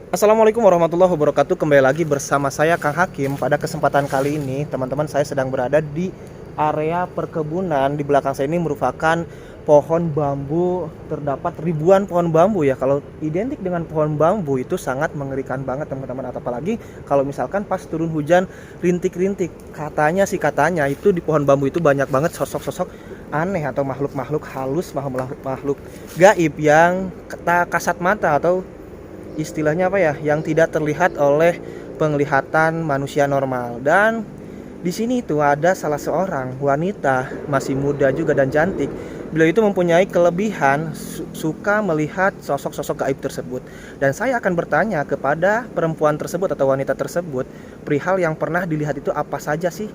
Assalamualaikum warahmatullahi wabarakatuh. Kembali lagi bersama saya Kang Hakim. Pada kesempatan kali ini teman-teman, saya sedang berada di area perkebunan. Di belakang saya ini merupakan pohon bambu. Terdapat ribuan pohon bambu ya. Kalau identik dengan pohon bambu itu sangat mengerikan banget teman-teman. Apalagi kalau misalkan pas turun hujan rintik-rintik. Katanya itu di pohon bambu itu banyak banget sosok-sosok aneh atau makhluk-makhluk halus, makhluk-makhluk gaib yang tak kasat mata atau istilahnya apa ya, yang tidak terlihat oleh penglihatan manusia normal. Dan di sini itu ada salah seorang wanita masih muda juga dan cantik. Beliau itu mempunyai kelebihan suka melihat sosok-sosok gaib tersebut. Dan saya akan bertanya kepada perempuan tersebut atau wanita tersebut perihal yang pernah dilihat itu apa saja sih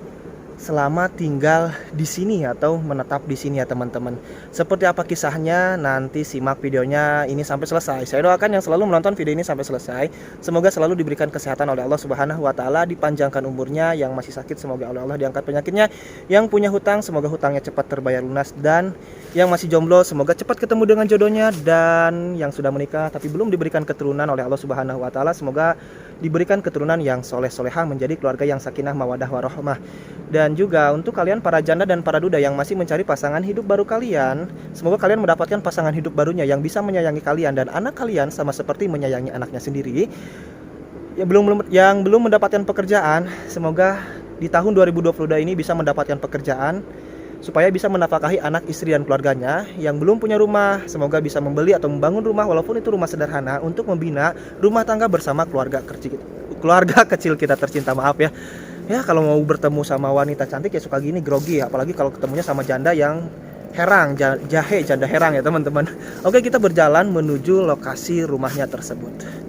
selama tinggal di sini atau menetap di sini ya teman-teman. Seperti apa kisahnya, nanti simak videonya ini sampai selesai. Saya doakan yang selalu menonton video ini sampai selesai, semoga selalu diberikan kesehatan oleh Allah Subhanahu wa taala, dipanjangkan umurnya. Yang masih sakit semoga oleh Allah diangkat penyakitnya. Yang punya hutang semoga hutangnya cepat terbayar lunas, dan yang masih jomblo semoga cepat ketemu dengan jodohnya, dan yang sudah menikah tapi belum diberikan keturunan oleh Allah Subhanahu wa taala semoga diberikan keturunan yang soleh-solehah, menjadi keluarga yang sakinah mawadah warahmah. Dan juga untuk kalian para janda dan para duda yang masih mencari pasangan hidup baru kalian, semoga kalian mendapatkan pasangan hidup barunya yang bisa menyayangi kalian dan anak kalian sama seperti menyayangi anaknya sendiri. Yang belum mendapatkan pekerjaan, semoga di tahun 2022 ini bisa mendapatkan pekerjaan supaya bisa menafkahi anak, istri, dan keluarganya. Yang belum punya rumah, semoga bisa membeli atau membangun rumah walaupun itu rumah sederhana untuk membina rumah tangga bersama keluarga kecil kita tercinta. Maaf ya. Ya, kalau mau bertemu sama wanita cantik ya suka gini, grogi, apalagi kalau ketemunya sama janda yang herang, janda herang ya teman-teman. Oke, kita berjalan menuju lokasi rumahnya tersebut.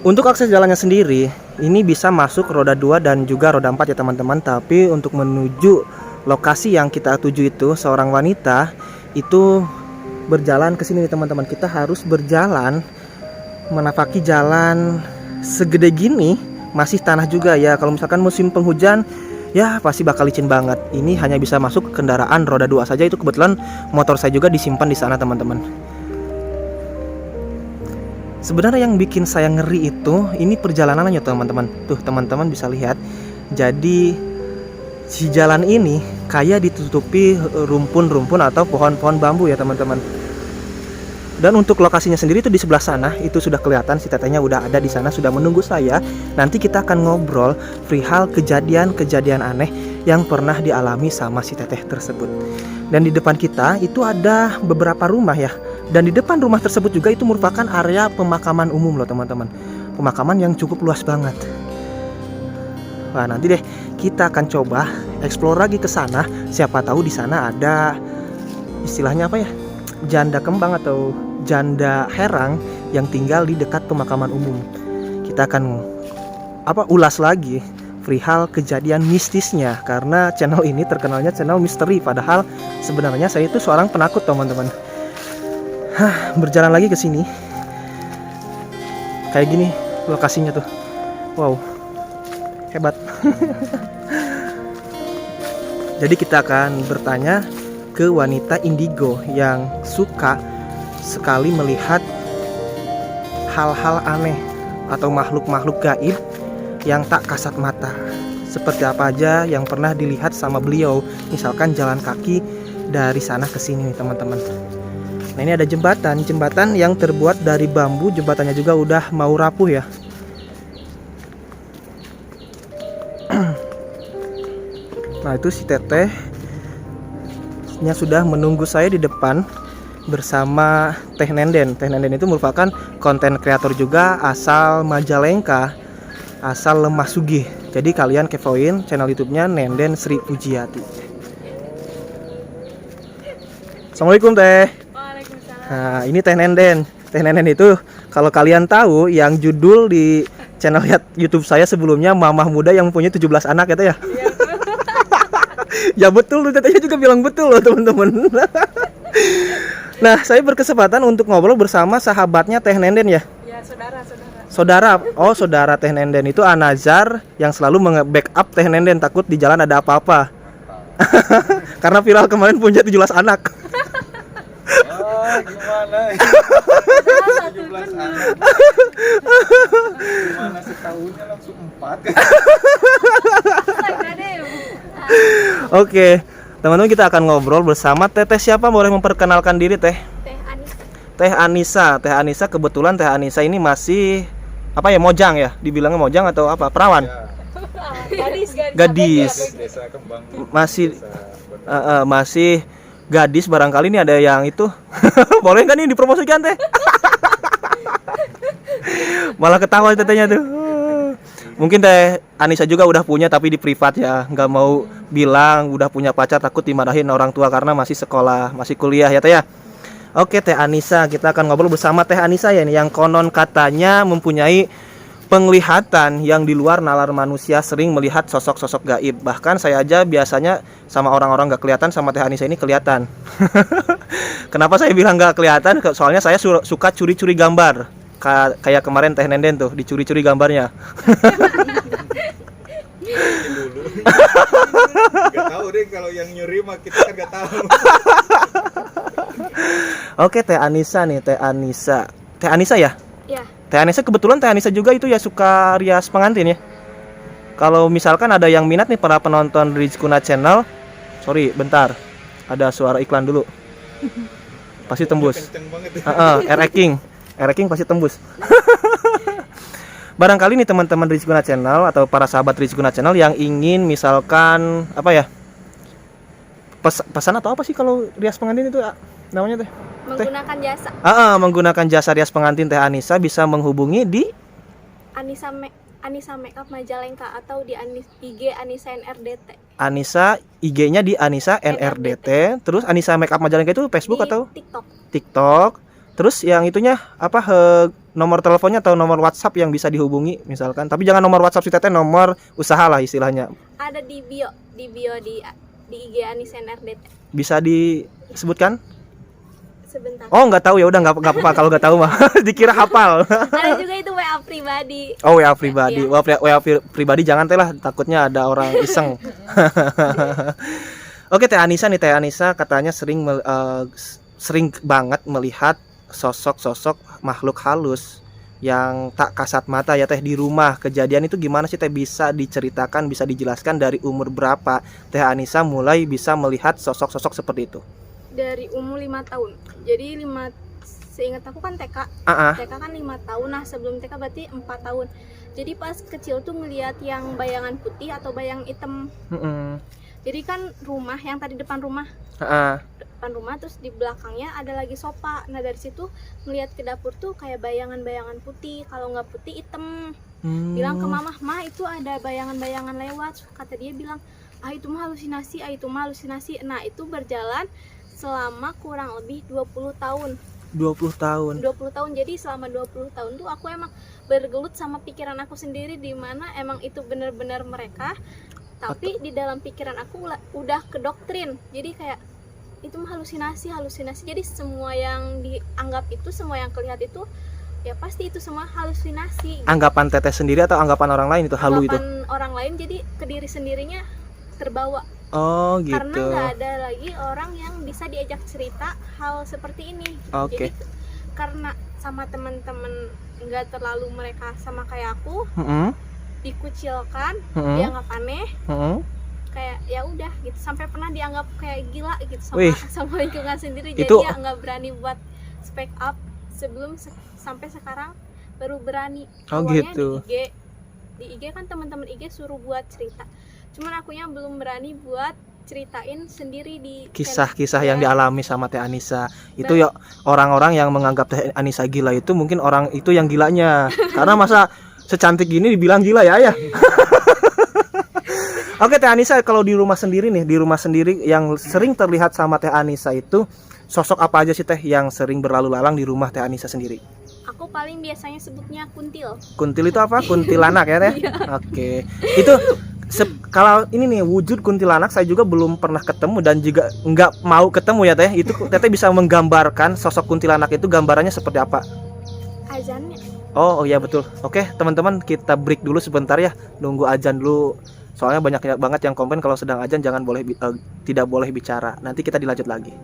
Untuk akses jalannya sendiri, ini bisa masuk roda 2 dan juga roda 4 ya teman-teman. Tapi untuk menuju lokasi yang kita tuju itu, seorang wanita itu berjalan ke sini nih teman-teman. Kita harus berjalan menapaki jalan segede gini, masih tanah juga ya. Kalau misalkan musim penghujan, ya pasti bakal licin banget. Ini hanya bisa masuk kendaraan roda 2 saja. Itu kebetulan motor saya juga disimpan di sana teman-teman. Sebenarnya yang bikin saya ngeri itu ini perjalanannya teman-teman. Tuh teman-teman bisa lihat. Jadi si jalan ini kayak ditutupi rumpun-rumpun atau pohon-pohon bambu ya teman-teman. Dan untuk lokasinya sendiri itu di sebelah sana, itu sudah kelihatan si tetehnya udah ada di sana, sudah menunggu saya. Nanti kita akan ngobrol perihal kejadian-kejadian aneh yang pernah dialami sama si teteh tersebut. Dan di depan kita itu ada beberapa rumah ya. Dan di depan rumah tersebut juga itu merupakan area pemakaman umum loh teman-teman. Pemakaman yang cukup luas banget. Wah, nanti deh kita akan coba explore lagi ke sana. Siapa tahu di sana ada istilahnya apa ya? Janda kembang atau janda herang yang tinggal di dekat pemakaman umum. Kita akan ulas lagi perihal kejadian mistisnya, karena channel ini terkenalnya channel misteri, padahal sebenarnya saya itu seorang penakut teman-teman. Berjalan lagi ke sini. Kayak gini lokasinya tuh. Wow. Hebat. Jadi kita akan bertanya ke wanita indigo yang suka sekali melihat hal-hal aneh atau makhluk-makhluk gaib yang tak kasat mata. Seperti apa aja yang pernah dilihat sama beliau. Misalkan jalan kaki dari sana ke sini nih teman-teman. Nah, ini ada jembatan yang terbuat dari bambu. Jembatannya juga udah mau rapuh ya. Nah, itu si tetehnya sudah menunggu saya di depan. bersama Teh Nenden. Teh Nenden itu merupakan konten kreator juga asal Majalengka, asal Lemah Sugih. Jadi kalian kepoin channel YouTube-nya Nenden Sri Pujiati. Assalamualaikum Teh. Waalaikumsalam. Nah, ini Teh Nenden. Teh Nenden itu kalau kalian tahu yang judul di channel YouTube saya sebelumnya Mamah Muda yang punya 17 anak ya Teh ya. Ya betul, Tetehnya juga bilang betul loh teman-teman. Nah, saya berkesempatan untuk ngobrol bersama sahabatnya Teh Nenden ya. Ya, saudara. Saudara Teh Nenden itu Anazar yang selalu nge-backup Teh Nenden takut di jalan ada apa-apa. Karena viral kemarin punya 17 anak. Gimana? 17 anak. Gimana setahunnya langsung 4? Oke, teman-teman kita akan ngobrol bersama Teteh siapa? Boleh memperkenalkan diri Teh? Teh Anissa. Teh Anissa kebetulan Teh Anissa ini masih apa ya, mojang ya? Dibilangnya mojang atau apa? Perawan? Gadis. Desa Kembang. Masih masih gadis, barangkali ini ada yang itu. Boleh nggak nih dipromosikan Teh? Malah ketawa Tetehnya tuh. Mungkin Teh Anissa juga udah punya tapi di privat ya, nggak mau bilang udah punya pacar, takut dimarahin orang tua karena masih sekolah, masih kuliah ya Teh ya. Oke Teh Anissa, kita akan ngobrol bersama Teh Anissa ya nih, yang konon katanya mempunyai penglihatan yang di luar nalar manusia, sering melihat sosok-sosok gaib. Bahkan saya aja biasanya sama orang-orang nggak kelihatan, sama Teh Anissa ini kelihatan. Kenapa saya bilang nggak kelihatan? Soalnya saya suka curi-curi gambar. Kayak kemarin Teh Nenden tuh dicuri-curi gambarnya. Dulu. Gak tahu deh kalau yang nyuri mah kita kan gak tahu. Oke Teh Anissa nih, Teh Anissa ya? Ya. Teh Anissa kebetulan Teh Anissa juga itu ya suka rias pengantin ya. Kalau misalkan ada yang minat nih para penonton Rizkuna Channel, sorry bentar, ada suara iklan dulu. Pasti tembus. Kenceng banget. King pasti tembus. Barangkali nih teman-teman Rizkuna Channel atau para sahabat Rizkuna Channel yang ingin misalkan apa ya, pesan atau apa sih kalau rias pengantin itu namanya Teh? Menggunakan jasa Menggunakan jasa rias pengantin Teh Anissa bisa menghubungi di Anissa Makeup Majalengka atau di IG Anissa NRDT. Anissa, IG-nya di Anissa NRDT. Terus Anissa Makeup Majalengka itu Facebook di atau TikTok. Terus yang itunya apa, nomor teleponnya atau nomor WhatsApp yang bisa dihubungi misalkan. Tapi jangan nomor WhatsApp si Teteh, nomor usaha lah istilahnya. Ada di bio di IG Anissa NRDT. Bisa disebutkan? Sebentar. Oh, nggak tahu ya udah, nggak apa-apa kalau nggak tahu mah. Dikira hafal. Ada juga itu WA pribadi. Oh, WA pribadi. Iya. WA pribadi jangan Teh lah, takutnya ada orang iseng. Oke, Teh Anissa katanya sering banget melihat sosok-sosok makhluk halus yang tak kasat mata ya Teh di rumah. Kejadian itu gimana sih Teh, bisa diceritakan, bisa dijelaskan dari umur berapa Teh Anissa mulai bisa melihat sosok-sosok seperti itu? Dari umur 5 tahun. Jadi seingat aku kan TK. TK kan 5 tahun. Nah, sebelum TK berarti 4 tahun. Jadi pas kecil tuh ngelihat yang bayangan putih atau bayang hitam. Jadi kan rumah yang tadi depan rumah. Depan rumah, terus di belakangnya ada lagi sofa. Nah, dari situ ngelihat ke dapur tuh kayak bayangan-bayangan putih, kalau nggak putih hitam. Bilang ke mama, "Ma, itu ada bayangan-bayangan lewat." Kata dia bilang, itu mah halusinasi." Nah, itu berjalan selama kurang lebih 20 tahun. 20 tahun. Jadi selama 20 tahun tuh aku emang bergelut sama pikiran aku sendiri, di mana emang itu benar-benar mereka. Tapi di dalam pikiran aku udah kedoktrin. Jadi kayak itu mah halusinasi. Jadi semua yang dianggap itu, semua yang kelihatan itu ya pasti itu semua halusinasi. Anggapan Teteh sendiri atau anggapan orang lain itu halu itu? Anggapan orang lain, jadi ke diri sendirinya terbawa. Oh gitu. Karena nggak ada lagi orang yang bisa diajak cerita hal seperti ini. Oke. Jadi karena sama teman-teman nggak terlalu mereka sama kayak aku, dikucilkan, dianggap aneh, kayak ya udah gitu, sampai pernah dianggap kayak gila gitu sama lingkungan sendiri. Jadi ya nggak berani buat speak up. Sebelum sampai sekarang baru berani. Awalnya gitu. Di IG kan teman-teman IG suruh buat cerita, cuman akunya belum berani buat ceritain sendiri di kisah-kisah yang ya. dialami sama Teh Anissa. Itu ya orang-orang yang menganggap Teh Anissa gila itu mungkin orang itu yang gilanya. Karena masa secantik gini dibilang gila ya. Oke Teh Anissa, kalau di rumah sendiri nih, di rumah sendiri yang sering terlihat sama Teh Anissa itu sosok apa aja sih Teh yang sering berlalu lalang di rumah Teh Anissa sendiri? Aku paling biasanya sebutnya kuntil. Kuntil itu apa? Kuntilanak ya Teh? Oke. Itu kalau ini nih wujud kuntilanak saya juga belum pernah ketemu dan juga nggak mau ketemu ya Teh. Itu Teteh bisa menggambarkan sosok kuntilanak itu gambarannya seperti apa? Azannya. Oh iya betul. Oke teman-teman, kita break dulu sebentar ya, nunggu azan dulu. Soalnya banyak banget yang komplain kalau sedang azan tidak boleh bicara. Nanti kita dilanjut lagi.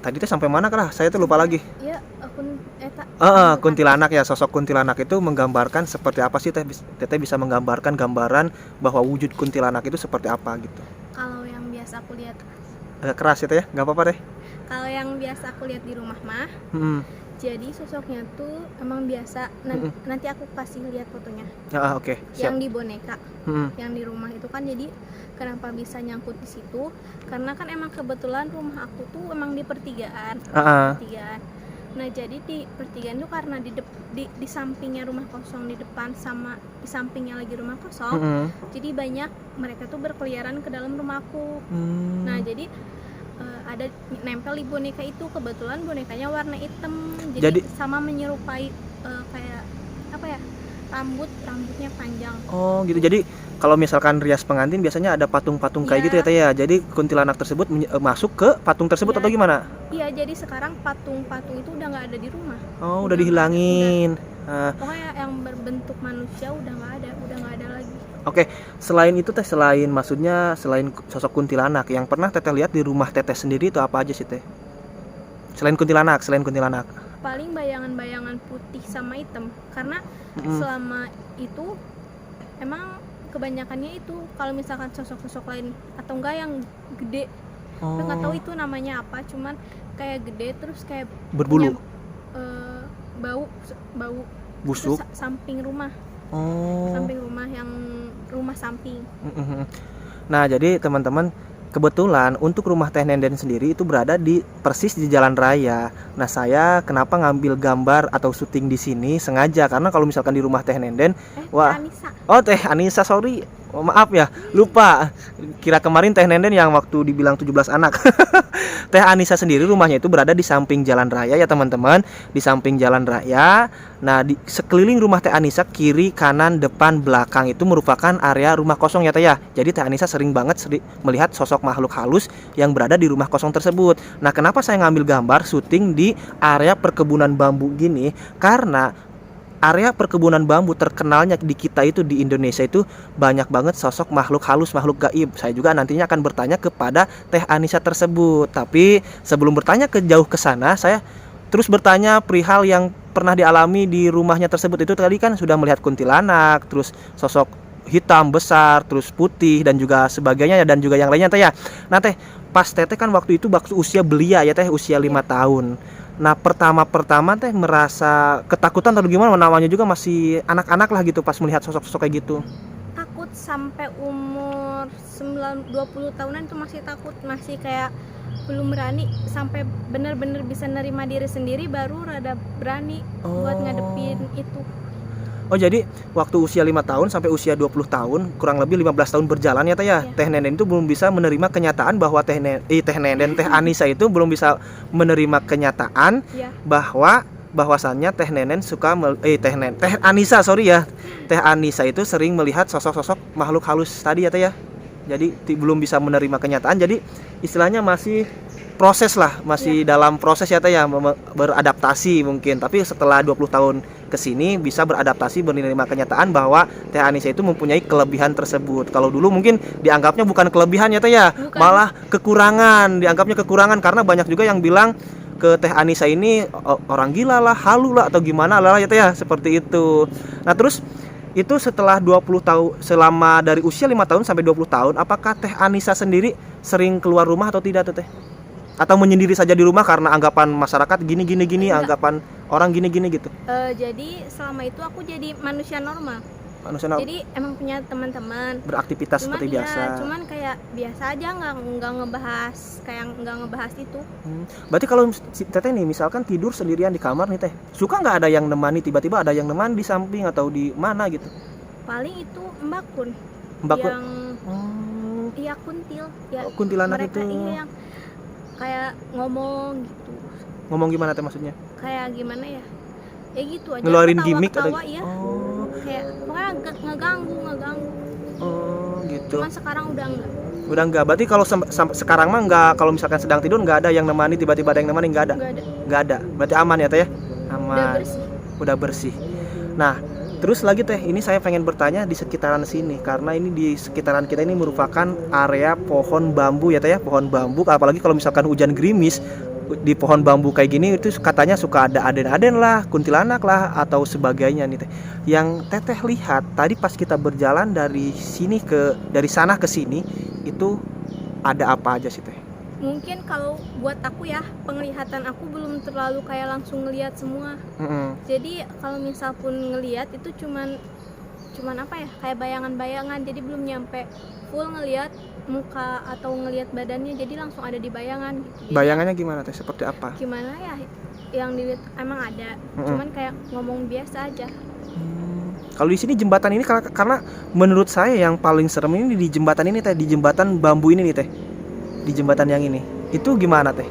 Tadi teh sampai mana kah? Saya tuh lupa lagi. Ya, akun Kuntilanak ya, sosok kuntilanak itu menggambarkan seperti apa sih Teh? Teteh bisa menggambarkan gambaran bahwa wujud kuntilanak itu seperti apa gitu. Kalau yang biasa aku lihat, Agak keras ya Teh ya? Nggak apa-apa deh. kalau yang biasa aku lihat di rumah mah, Hmm. jadi sosoknya tuh emang biasa. Nanti aku kasih lihat fotonya. Oke, siap. Yang di boneka, Hmm. yang di rumah itu kan, jadi kenapa bisa nyangkut di situ? Karena kan emang kebetulan rumah aku tuh emang di pertigaan. Pertigaan. Nah, jadi di pertigaan tuh karena di sampingnya rumah kosong di depan sama di sampingnya lagi rumah kosong. Jadi banyak mereka tuh berkeliaran ke dalam rumahku. Nah, jadi ada nempel di boneka itu, kebetulan bonekanya warna hitam. Jadi sama menyerupai kayak apa ya? Rambutnya panjang. Oh, gitu. Jadi kalau misalkan rias pengantin biasanya ada patung-patung kayak gitu ya Teh ya. Jadi kuntilanak tersebut masuk ke patung tersebut atau gimana? Iya, jadi sekarang patung-patung itu udah nggak ada di rumah. Oh, udah dihilangin. Pokoknya yang berbentuk manusia udah nggak ada lagi. Oke, selain itu Teh, selain sosok kuntilanak yang pernah Teteh lihat di rumah Teteh sendiri itu apa aja sih Teh? Selain kuntilanak. Paling bayangan-bayangan putih sama hitam, karena selama itu emang kebanyakannya itu kalau misalkan sosok-sosok lain atau enggak yang gede, nggak tahu itu namanya apa, cuman kayak gede terus kayak berbulu, bau busuk, samping rumah. Samping rumah, yang rumah samping. Nah, jadi teman-teman, kebetulan untuk rumah Teh Nenden sendiri itu berada persis di jalan raya. Nah, saya kenapa ngambil gambar atau syuting di sini sengaja karena kalau misalkan di rumah Teh Nenden, Anissa. Oh, Teh Anissa, sorry. Oh, maaf ya, lupa. Kira kemarin Teh Nenden yang waktu dibilang 17 anak. Teh Anissa sendiri rumahnya itu berada di samping jalan raya ya teman-teman, di samping jalan raya. Nah, di sekeliling rumah Teh Anissa, kiri, kanan, depan, belakang itu merupakan area rumah kosong ya Teh ya. Jadi Teh Anissa sering banget melihat sosok makhluk halus yang berada di rumah kosong tersebut. Nah, kenapa saya ngambil gambar syuting di area perkebunan bambu gini? Karena area perkebunan bambu terkenalnya di kita itu, di Indonesia itu banyak banget sosok makhluk halus, makhluk gaib. Saya juga nantinya akan bertanya kepada Teh Anissa tersebut. Tapi sebelum bertanya jauh ke sana, saya terus bertanya perihal yang pernah dialami di rumahnya tersebut. Itu tadi kan sudah melihat kuntilanak, terus sosok hitam besar, terus putih dan juga sebagainya dan juga yang lainnya Teh ya. Nah Teh, pas Teteh kan waktu itu usia belia ya Teh, usia 5 tahun. Nah, pertama Teh merasa ketakutan atau gimana? Namanya juga masih anak-anak lah gitu pas melihat sosok-sosok kayak gitu. Takut sampai umur 20 tahunan itu masih takut, masih kayak belum berani, sampai bener-bener bisa nerima diri sendiri baru rada berani buat ngadepin itu. Oh jadi waktu usia 5 tahun sampai usia 20 tahun, kurang lebih 15 tahun berjalan ya Teh ya. Iya. Teh Nenen itu belum bisa menerima kenyataan bahwa Teh Nenen, Teh Anissa itu belum bisa menerima kenyataan Iya. bahwasannya Teh Nenen suka Teh Anissa sorry ya. Teh Anissa itu sering melihat sosok-sosok makhluk halus tadi ya Teh ya. Jadi belum bisa menerima kenyataan. Jadi istilahnya masih proses lah, masih dalam proses ya Teh ya, beradaptasi mungkin. Tapi setelah 20 tahun ke sini bisa beradaptasi, menerima kenyataan bahwa Teh Anissa itu mempunyai kelebihan tersebut. Kalau dulu mungkin dianggapnya bukan kelebihan ya Teh ya, Bukan. malah kekurangan, dianggapnya kekurangan karena banyak juga yang bilang ke Teh Anissa ini orang gila lah, halu lah atau gimana lah ya Teh ya, seperti itu. Nah, terus itu setelah 20 tahun, selama dari usia 5 tahun sampai 20 tahun, apakah Teh Anissa sendiri sering keluar rumah atau tidak tuh Teh? Atau menyendiri saja di rumah karena anggapan masyarakat gini, Enggak. anggapan orang gini gitu. Jadi selama itu aku jadi manusia normal. Manusia Jadi emang punya teman-teman. beraktivitas Cuman seperti biasa. cuman kayak biasa aja, nggak ngebahas itu. Berarti kalau si Teteh nih misalkan tidur sendirian di kamar nih Teh, suka nggak ada yang nemani, tiba-tiba ada yang nemani di samping atau di mana gitu? Paling itu Mbak Kun. Mbak Kun? Yang iya kuntil. Ya, Kuntilanak mereka itu. iya yang kayak ngomong gitu. Ngomong gimana Teh maksudnya? Kayak gimana ya? Ya gitu aja. Ngeluarin Ketawa- gimmick atau ketawa, iya. Oh, Kayak pokoknya ngeganggu. oh gitu. Cuman sekarang udah enggak. Udah enggak. Berarti kalau sekarang mah enggak, kalau misalkan sedang tidur enggak ada yang nemani, tiba-tiba ada yang nemani, enggak ada. Enggak ada. Enggak ada. Berarti aman ya Teh ya? Aman. Udah bersih. Udah bersih. Nah, terus lagi Teh, ini saya pengen bertanya di sekitaran sini karena ini di sekitaran kita ini merupakan area pohon bambu ya Teh ya, pohon bambu. Apalagi kalau misalkan hujan gerimis di pohon bambu kayak gini itu katanya suka ada aden-aden lah, kuntilanak lah atau sebagainya nih Teh. Yang Teteh lihat tadi pas kita berjalan dari sana ke sini itu ada apa aja sih Teh? Mungkin kalau buat aku ya, penglihatan aku belum terlalu kayak langsung ngelihat semua. Jadi kalau misal pun ngelihat itu cuman apa ya, kayak bayangan-bayangan, jadi belum nyampe full ngelihat muka atau ngelihat badannya, jadi langsung ada di bayangan gitu. Jadi, Bayangannya gimana Teh? Seperti apa? gimana ya, yang dilihat emang ada, cuman kayak ngomong biasa aja. Kalau di sini jembatan ini karena menurut saya yang paling serem ini di jembatan ini Teh, di jembatan bambu ini nih Teh. Di jembatan yang ini. Itu gimana Teh?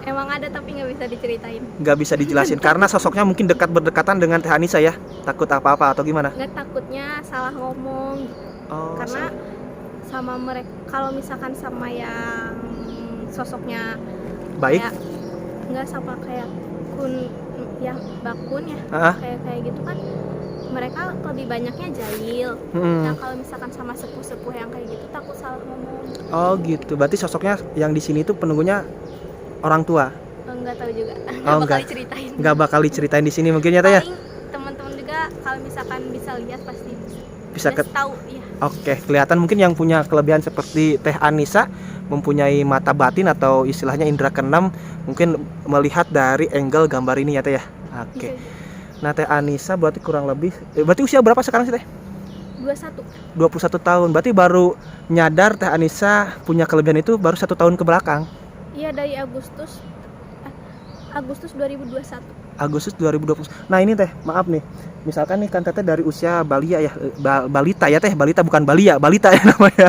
Emang ada tapi nggak bisa diceritain. Nggak bisa dijelasin karena sosoknya mungkin berdekatan dengan Teh Anissa ya. Takut apa-apa atau gimana? Nggak, takutnya salah ngomong gitu. Oh, Karena sama mereka, kalau misalkan sama yang sosoknya baik. kayak, nggak sama kayak kun ya, bakun ya, kayak gitu kan, mereka lebih banyaknya jahil. Nah kalau misalkan sama sepuh-sepuh yang kayak gitu, takut salah ngomong. Oh gitu. Berarti sosoknya yang di sini tuh penunggunya orang tua. Nggak tahu juga. Oh, Bakal nggak. diceritain. Nggak bakal diceritain di sini mungkin ya Teh ya. Paling teman-teman juga kalau misalkan bisa lihat pasti Bisa tahu ya. Oke, kelihatan mungkin yang punya kelebihan seperti Teh Anissa mempunyai mata batin atau istilahnya indera keenam, mungkin melihat dari angle gambar ini ya Teh ya. Oke. Nah Teh Anissa berarti kurang lebih berarti usia berapa sekarang sih Teh? 21. 21 tahun. Berarti baru nyadar Teh Anissa punya kelebihan itu baru 1 tahun ke belakang. Iya, dari Agustus 2021. Agustus 2020. Nah ini Teh, maaf nih. Misalkan nih kan Teteh dari usia balia ya, balita ya Teh, balita bukan balia, balita ya namanya.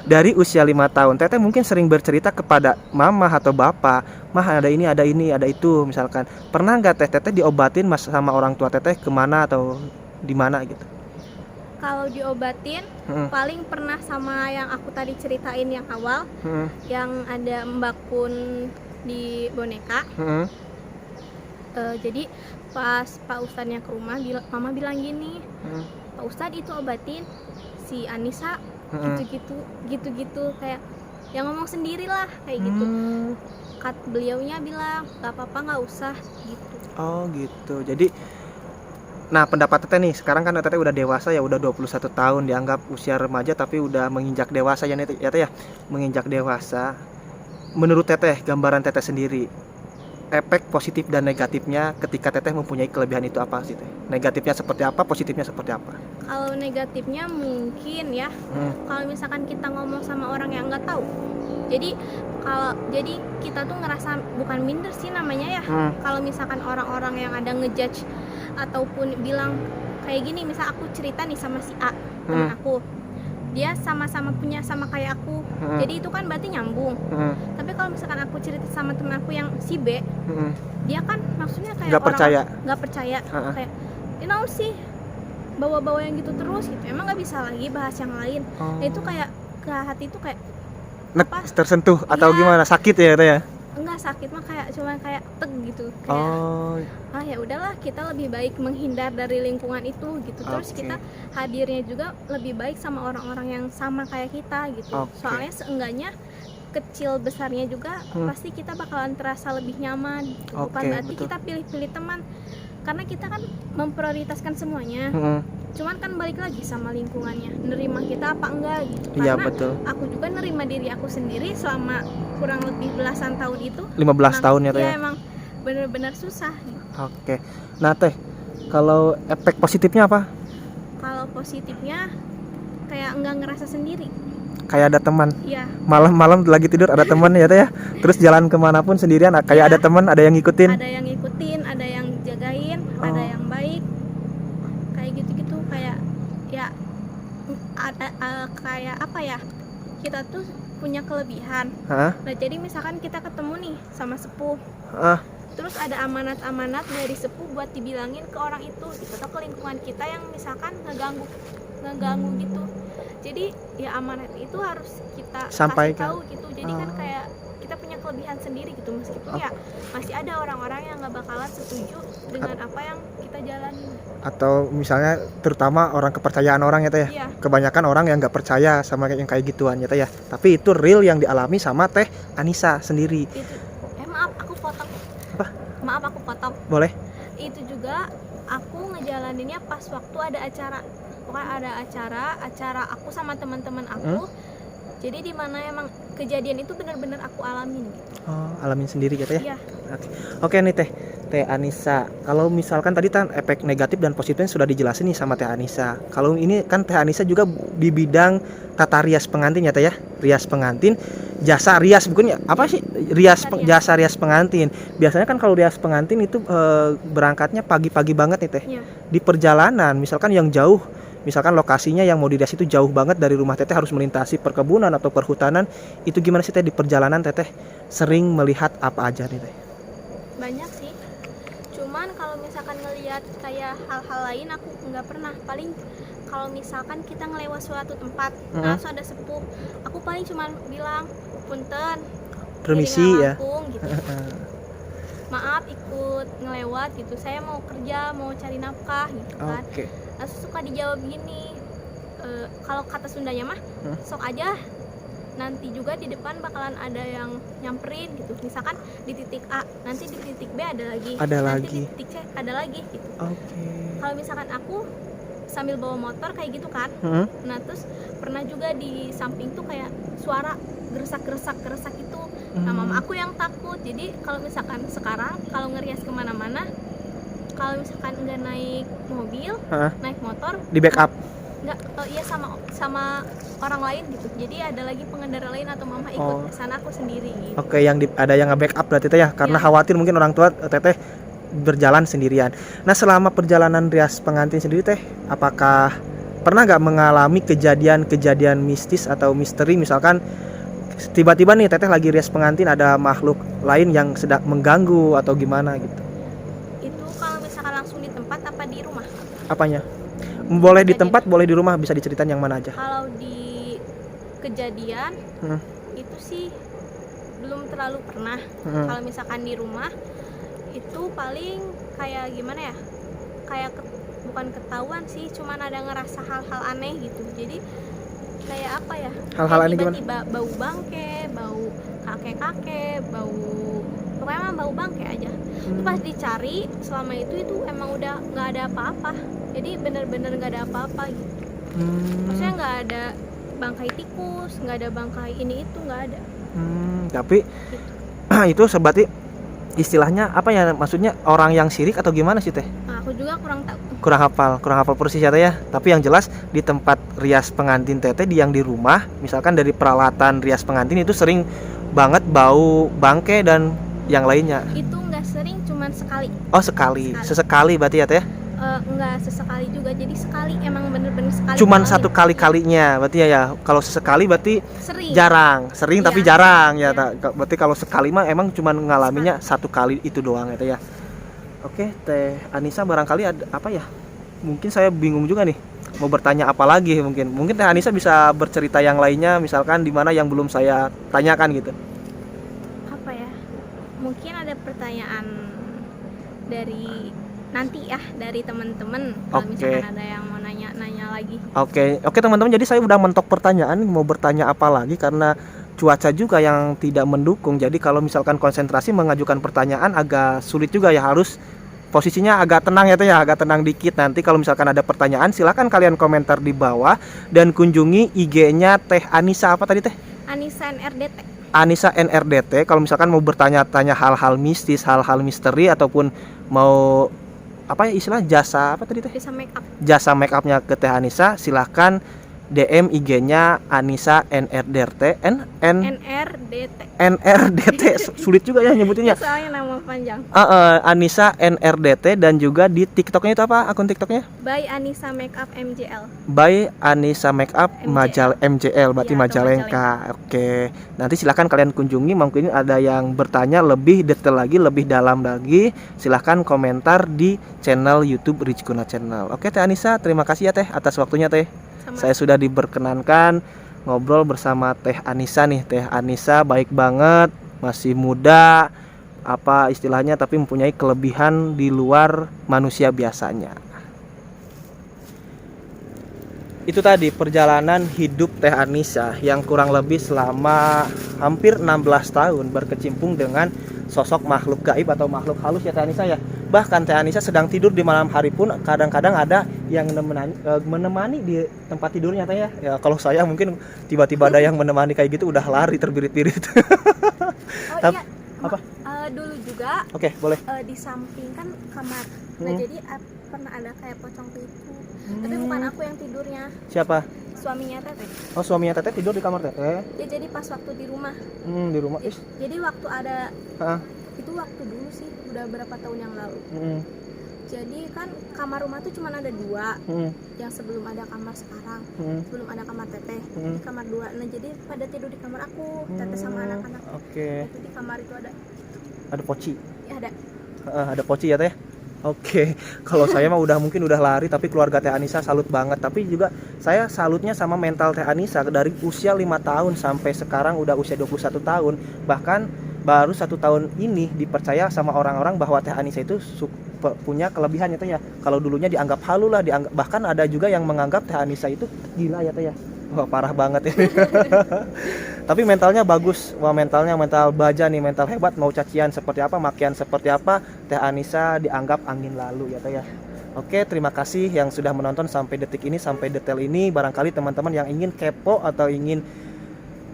Dari usia 5 tahun, Teteh mungkin sering bercerita kepada mama atau bapak, mah ada ini, ada itu misalkan. Pernah nggak Teteh diobatin sama orang tua Teteh kemana atau di mana gitu? Kalau diobatin, paling pernah sama yang aku tadi ceritain yang awal, yang ada Mbak Kun di boneka. Jadi pas Pak Ustadznya ke rumah, mama bilang gini, Pak Ustadz itu obatin si Anissa, gitu kayak yang ngomong sendiri lah kayak gitu. Beliaunya bilang nggak apa-apa, nggak usah gitu. Oh gitu. Jadi nah pendapat Teteh nih, sekarang kan Teteh udah dewasa ya, udah 21 tahun, dianggap usia remaja tapi udah menginjak dewasa ya Teh ya, menginjak dewasa. Menurut Teteh, gambaran Teteh sendiri, efek positif dan negatifnya ketika Teteh mempunyai kelebihan itu apa sih Teh? Negatifnya seperti apa, positifnya seperti apa? Kalau negatifnya mungkin ya, kalau misalkan kita ngomong sama orang yang nggak tahu, jadi kita tuh ngerasa bukan minder sih namanya ya. Kalau misalkan orang-orang yang ada ngejudge ataupun bilang kayak gini, misal aku cerita nih sama si A, temen aku, dia sama-sama punya sama kayak aku, jadi itu kan berarti nyambung. Tapi kalau misalkan aku cerita sama temen aku yang si B, dia kan maksudnya kayak Nggak percaya. nggak percaya, kayak you know sih bawa-bawa yang gitu terus gitu, emang nggak bisa lagi bahas yang lain. Nah, itu kayak ke hati itu kayak apa? Tersentuh atau Iya. gimana, sakit ya itu ya? Enggak sakit mah, kayak cuma kayak teg gitu, kayak ya udahlah, kita lebih baik menghindar dari lingkungan itu gitu. Terus kita hadirnya juga lebih baik sama orang-orang yang sama kayak kita gitu. Soalnya seenggaknya kecil besarnya juga pasti kita bakalan terasa lebih nyaman gitu. Bukan berarti kita pilih-pilih teman, karena kita kan memprioritaskan semuanya. Cuman kan balik lagi sama lingkungannya, nerima kita apa enggak gitu. Iya, Karena betul. aku juga nerima diri aku sendiri selama kurang lebih belasan tahun itu. 15 tahun ya Teh? Iya, Ya? emang bener-bener susah gitu. Oke. Nah Teh, kalau efek positifnya apa? Kalau positifnya kayak enggak ngerasa sendiri. Kayak ada teman. Iya. Malam-malam lagi tidur ada teman ya Teh ya. Terus jalan kemanapun sendirian kayak ada teman, ada yang ngikutin. Ada yang ngikutin, ada yang jagain, ada yang baik. Kayak gitu-gitu, kayak ya ada kayak apa ya? Kita tuh punya kelebihan. Nah, jadi misalkan kita ketemu nih sama sepuh. Terus ada amanat-amanat dari sepuh buat dibilangin ke orang itu gitu, atau ke lingkungan kita yang misalkan ngeganggu gitu. Jadi ya amanat itu harus kita kasih tahu gitu. Jadi kan kayak kita punya kelebihan sendiri gitu, meskipun ya masih ada orang-orang yang nggak bakalan setuju dengan apa yang kita jalani. Atau misalnya terutama orang kepercayaan orang ya Teh ya. Iya. Kebanyakan orang yang nggak percaya sama yang kayak gituan ya Teh ya. Tapi itu real yang dialami sama Teh Anissa sendiri. Itu maaf aku potong. Apa? Maaf aku potong. Boleh? Itu juga aku ngejalaninnya pas waktu ada acara. Pokoknya ada acara aku sama teman-teman aku. Jadi di mana emang kejadian itu benar-benar aku alamin gitu. Alamin sendiri gitu ya? Iya. Oke nih Teh Anissa. Kalau misalkan tadi kan efek negatif dan positifnya sudah dijelasin nih sama Teh Anissa. Kalau ini kan Teh Anissa juga di bidang tata rias pengantin ya Teh ya? Rias pengantin, jasa rias, bukannya apa sih? Jasa rias pengantin. Biasanya kan kalau rias pengantin itu berangkatnya pagi-pagi banget nih Teh. Iya. Di perjalanan misalkan yang jauh, misalkan lokasinya yang mau dirias itu jauh banget dari rumah Teteh, harus melintasi perkebunan atau perhutanan, itu gimana sih Teh di perjalanan Teteh sering melihat apa aja nih Teh? Banyak sih, cuman kalau misalkan ngelihat kayak hal-hal lain aku nggak pernah. Paling kalau misalkan kita ngelewat suatu tempat, langsung ada sepuh, aku paling cuman bilang punten, permisi ya, gitu. Maaf ikut ngelewat gitu, saya mau kerja, mau cari nafkah gitu kan. Langsung suka dijawab gini, kalau kata Sundanya mah sok aja, nanti juga di depan bakalan ada yang nyamperin gitu. Misalkan di titik A, nanti di titik B ada lagi, nanti di titik C ada lagi gitu. Kalau misalkan aku sambil bawa motor kayak gitu kan, nah terus pernah juga di samping tuh kayak suara geresak itu. Nah mama aku yang takut. Jadi kalau misalkan sekarang kalau ngerias kemana-mana, kalau misalkan nggak naik mobil, naik motor, di backup nggak, iya sama orang lain gitu. Jadi ada lagi pengendara lain atau mama ikut ke sana, aku sendiri gitu. Ada yang nge-backup berarti Teh ya, karena khawatir mungkin orang tua Teteh berjalan sendirian. Nah selama perjalanan rias pengantin sendiri Teh, apakah pernah nggak mengalami kejadian mistis atau misteri, misalkan tiba-tiba nih Teteh lagi rias pengantin ada makhluk lain yang sedang mengganggu atau gimana gitu? Itu kalau misalkan langsung di tempat apa di rumah? Apanya? Boleh di tempat, boleh di rumah, bisa diceritain yang mana aja. Kalau di kejadian itu sih belum terlalu pernah. Kalau misalkan di rumah itu paling kayak gimana ya, kayak bukan ketahuan sih, cuman ada ngerasa hal-hal aneh gitu. Jadi kayak apa ya, hal-hal aneh gimana? Tiba-tiba bau bangke, bau kakek-kakek, pokoknya emang bau bangke aja. Itu pas dicari selama itu emang udah nggak ada apa-apa. Jadi bener-bener nggak ada apa-apa gitu. Maksudnya nggak ada bangkai tikus, nggak ada bangkai ini itu, nggak ada. Tapi gitu. Itu berarti istilahnya apa ya, maksudnya orang yang syirik atau gimana sih Teh? Nah, aku juga kurang tahu. Kurang hafal persis ya Teh ya. Tapi yang jelas di tempat rias pengantin Teteh, yang di rumah, misalkan dari peralatan rias pengantin itu sering banget bau bangke dan yang lainnya. Itu nggak sering, cuman sekali. Oh sekali. Sesekali berarti ya Teh? Enggak sesekali juga, jadi sekali, emang bener-bener sekali. Cuman ngalamin. satu kali-kalinya berarti ya. Kalau sesekali berarti Sering. sering Iya. tapi jarang ya. Iya. Berarti kalau sekali mah emang cuman ngalaminnya satu kali itu doang gitu ya. Oke, Teh Anissa barangkali ada apa ya? Mungkin saya bingung juga nih. Mau bertanya apa lagi mungkin. Mungkin Teh Anissa bisa bercerita yang lainnya misalkan di mana yang belum saya tanyakan gitu. Apa ya? Mungkin ada pertanyaan dari nanti ya, dari teman-teman kalau Oke. misalkan ada yang mau nanya lagi. Oke, teman-teman. Jadi saya udah mentok pertanyaan mau bertanya apa lagi karena cuaca juga yang tidak mendukung. Jadi kalau misalkan konsentrasi mengajukan pertanyaan agak sulit juga ya, harus posisinya agak tenang ya Teh ya, agak tenang dikit. Nanti kalau misalkan ada pertanyaan silahkan kalian komentar di bawah dan kunjungi IG-nya Teh Anissa apa tadi Teh? Anissa NRDT. Anissa NRDT. Kalau misalkan mau bertanya-tanya hal-hal mistis, hal-hal misteri ataupun mau apa ya istilah jasa apa tadi Teh? Bisa make up. Jasa make upnya ke Teh Anissa, silahkan DM IG-nya Anissa NRDT NRDT sulit juga ya nyebutinnya. Soalnya nama panjang. Anissa NRDT dan juga di TikToknya itu apa akun TikToknya? By Anissa Makeup MJL. By Anissa Makeup MJL berarti Iya, atau Majalengka. Oke. Nanti silahkan kalian kunjungi, mungkin ada yang bertanya lebih detail lagi, lebih dalam lagi, silahkan komentar di channel YouTube Rich Guna Channel. Oke Teh Anissa, terima kasih ya Teh atas waktunya Teh. Sama. Saya sudah diperkenankan ngobrol bersama Teh Anissa nih. Teh Anissa baik banget, masih muda, apa istilahnya, tapi mempunyai kelebihan di luar manusia biasanya. Itu tadi perjalanan hidup Teh Anissa yang kurang lebih selama hampir 16 tahun berkecimpung dengan sosok makhluk gaib atau makhluk halus ya Teh Anissa ya. Bahkan Teh Anissa sedang tidur di malam hari pun kadang-kadang ada yang menemani di tempat tidurnya Teh ya. Ya kalau saya mungkin tiba-tiba ada yang menemani kayak gitu udah lari terbirit-birit. Oh Tap- iya. apa? Dulu juga Oke, boleh. di samping kan kamar. Nah, jadi pernah ada kayak pocong itu. Tapi bukan aku yang tidurnya, Siapa? suaminya Teteh. Oh, suaminya Teteh tidur di kamar Teteh. Ya jadi pas waktu di rumah. Di rumah. Jadi waktu ada Heeh. itu waktu dulu sih, udah berapa tahun yang lalu. Mm, Jadi kan kamar rumah tuh cuma ada 2. mm, Yang sebelum ada kamar sekarang, mm. sebelum ada kamar Teteh, Hmm. di kamar 2. Nah, jadi pada tidur di kamar aku, Teteh sama anak-anak. Oke. Itu di kamar itu Ada poci. ya ada. Ada poci ya Teh. Oke. Kalau saya mah mungkin udah lari, tapi keluarga Teh Anissa salut banget. Tapi juga saya salutnya sama mental Teh Anissa dari usia 5 tahun sampai sekarang udah usia 21 tahun. Bahkan baru 1 tahun ini dipercaya sama orang-orang bahwa Teh Anissa itu punya kelebihannya Teh ya. Kalau dulunya dianggap halu lah, bahkan ada juga yang menganggap Teh Anissa itu gila ya Teh ya. Wah, parah banget ini. Tapi mentalnya bagus. Wah, mental baja nih, mental hebat. Mau cacian seperti apa, makian seperti apa, Teh Anissa dianggap angin lalu ya Teh ya. Oke, terima kasih yang sudah menonton sampai detik ini, sampai detail ini. Barangkali teman-teman yang ingin kepo atau ingin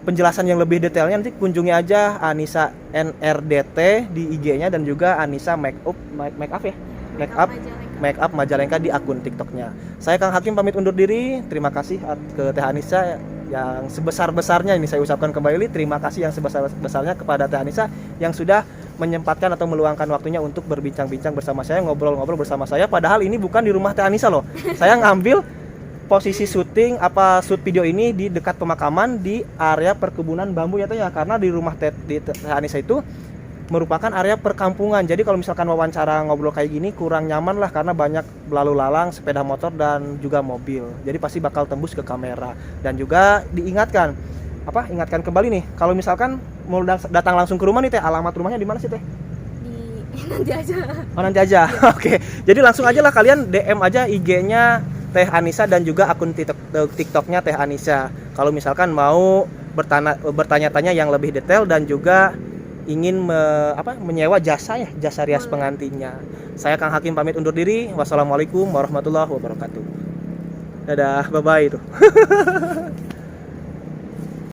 penjelasan yang lebih detailnya, nanti kunjungi aja Anissa NRDT di IG-nya dan juga Anissa Makeup ya. Makeup Majalengka di akun TikToknya. Saya Kang Hakim pamit undur diri. Terima kasih ke Teh Anissa yang sebesar-besarnya ini saya ucapkan kembali. Terima kasih yang sebesar-besarnya kepada Teh Anissa yang sudah menyempatkan atau meluangkan waktunya untuk berbincang-bincang bersama saya, ngobrol-ngobrol bersama saya. Padahal ini bukan di rumah Teh Anissa loh. Saya ngambil posisi syuting shoot video ini di dekat pemakaman di area perkebunan bambu ya Teh ya. Karena di rumah Teh Anissa itu merupakan area perkampungan. Jadi kalau misalkan wawancara ngobrol kayak gini kurang nyaman lah karena banyak lalu lalang sepeda motor dan juga mobil. Jadi pasti bakal tembus ke kamera. Dan juga diingatkan ingatkan kembali nih, kalau misalkan mau datang langsung ke rumah nih Teh, alamat rumahnya di mana sih Teh? Nanti aja. Oh, nanti aja. Oke. Jadi langsung aja lah kalian DM aja IG-nya Teh Anissa dan juga akun TikToknya Teh Anissa. Kalau misalkan mau bertanya-tanya yang lebih detail dan juga ingin menyewa jasa rias pengantinnya. Saya Kang Hakim pamit undur diri. Wassalamualaikum warahmatullahi wabarakatuh. Dadah, bye bye itu.